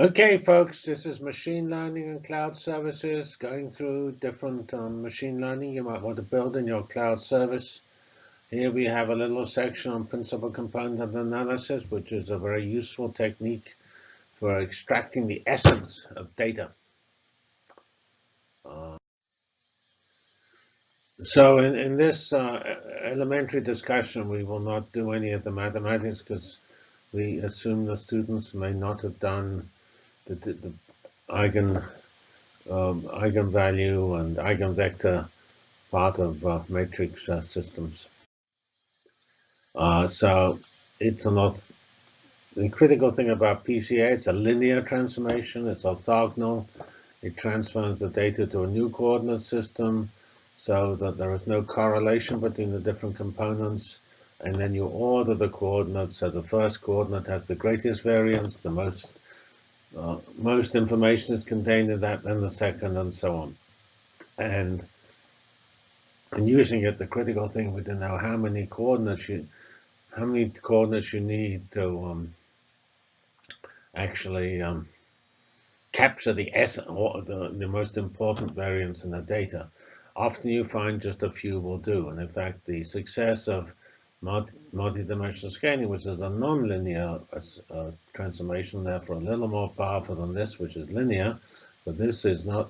Okay, folks, this is machine learning and cloud services, going through different machine learning you might want to build in your cloud service. Here we have a little section on principal component analysis, which is a very useful technique for extracting the essence of data. So in this elementary discussion, we will not do any of the mathematics because we assume the students may not have done the eigenvalue and eigenvector part of matrix systems. So it's not the critical thing about PCA. It's a linear transformation. It's orthogonal. It transfers the data to a new coordinate system so that there is no correlation between the different components. And then you order the coordinates. So the first coordinate has the greatest variance, the most information is contained in that, then the second, and so on. And using it, the critical thing would to know how many coordinates you need to actually capture the essence or the most important variance in the data. Often you find just a few will do, and in fact, the success of multi-dimensional scaling, which is a non-linear transformation, therefore a little more powerful than this, which is linear, but this is not.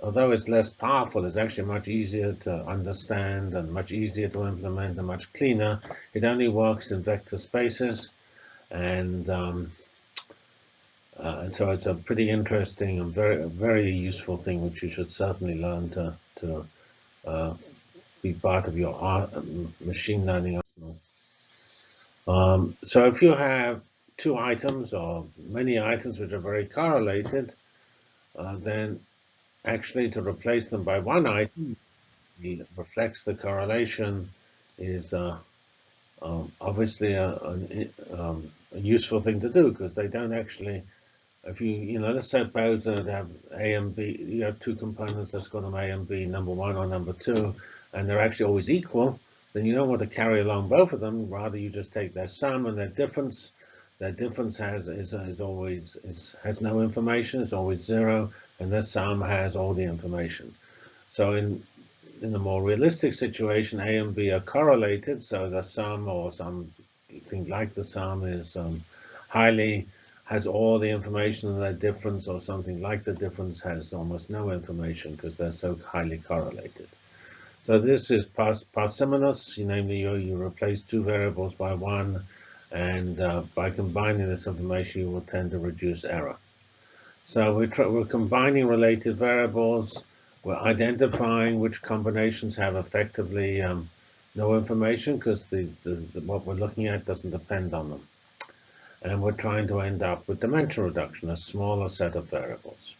Although it's less powerful, it's actually much easier to understand and much easier to implement and much cleaner. It only works in vector spaces, and so it's a pretty interesting and very useful thing, which you should certainly learn to be part of your machine learning arsenal. So if you have two items or many items which are very correlated, then actually to replace them by one item that reflects the correlation is obviously a useful thing to do, because they don't actually, if let's suppose that have A and B, you have two components, let's call them A and B, number one or number two, and they're actually always equal, then you don't want to carry along both of them. Rather, you just take their sum and their difference. Their difference has no information, it's always zero, and their sum has all the information. So in a more realistic situation, A and B are correlated, so the sum or something like the sum is has all the information, and their difference or something like the difference has almost no information because they're so highly correlated. So this is parsimonious, namely you replace two variables by one, and by combining this information you will tend to reduce error. So we're combining related variables. We're identifying which combinations have effectively no information because what we're looking at doesn't depend on them. And we're trying to end up with dimension reduction, a smaller set of variables.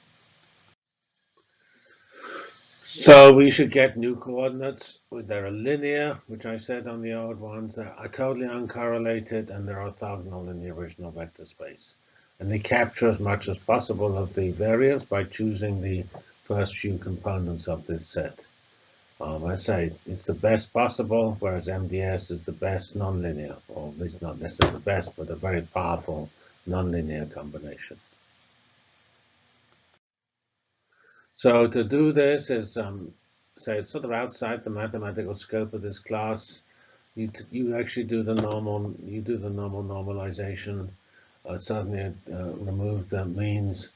So we should get new coordinates. They're linear, which I said on the old ones. They're totally uncorrelated, and they're orthogonal in the original vector space. And they capture as much as possible of the variance by choosing the first few components of this set. I say it's the best possible, whereas MDS is the best nonlinear, or at least not necessarily the best, but a very powerful nonlinear combination. So to do this is, say it's sort of outside the mathematical scope of this class. You actually do the normal normalization. Suddenly remove the means,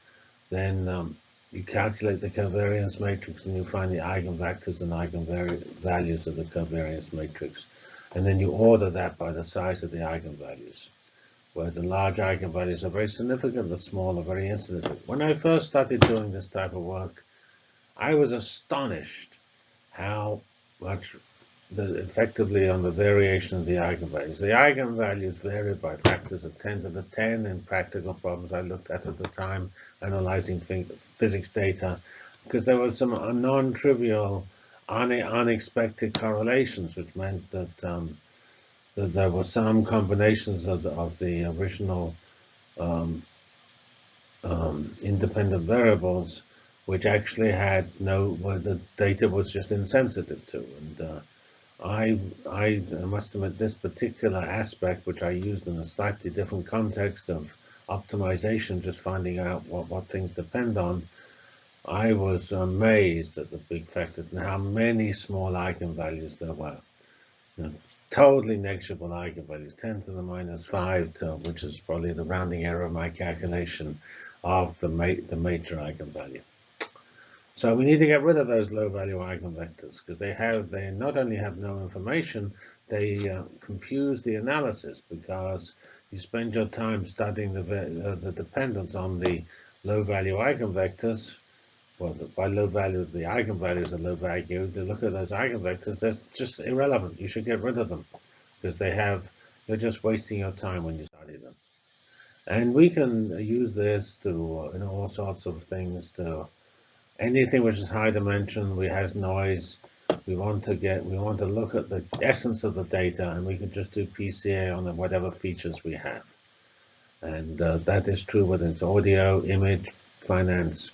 then you calculate the covariance matrix, and you find the eigenvectors and eigenvalues of the covariance matrix, and then you order that by the size of the eigenvalues, where the large eigenvalues are very significant, the small are very insignificant. When I first started doing this type of work, I was astonished how much effectively on the variation of the eigenvalues. The eigenvalues vary by factors of 10 to the 10 in practical problems I looked at the time, analyzing physics data, because there were some non-trivial, unexpected correlations, which meant that, that there were some combinations of the original independent variables which actually had where the data was just insensitive to. And I must admit this particular aspect, which I used in a slightly different context of optimization, just finding out what things depend on, I was amazed at the big factors and how many small eigenvalues there were. You know, totally negligible eigenvalues, 10 to the minus 5, which is probably the rounding error of my calculation of the major eigenvalue. So we need to get rid of those low-value eigenvectors because they not only have no information, they confuse the analysis because you spend your time studying the dependence on the low-value eigenvectors. Well, by low value, the eigenvalues are low value. To look at those eigenvectors, that's just irrelevant. You should get rid of them because you're just wasting your time when you study them. And we can use this to all sorts of things, to anything which is high dimension, we has noise. We want to look at the essence of the data, and we can just do PCA on whatever features we have. And that is true whether it's audio, image, finance.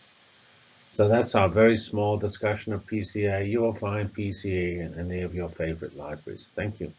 So that's our very small discussion of PCA. You will find PCA in any of your favorite libraries. Thank you.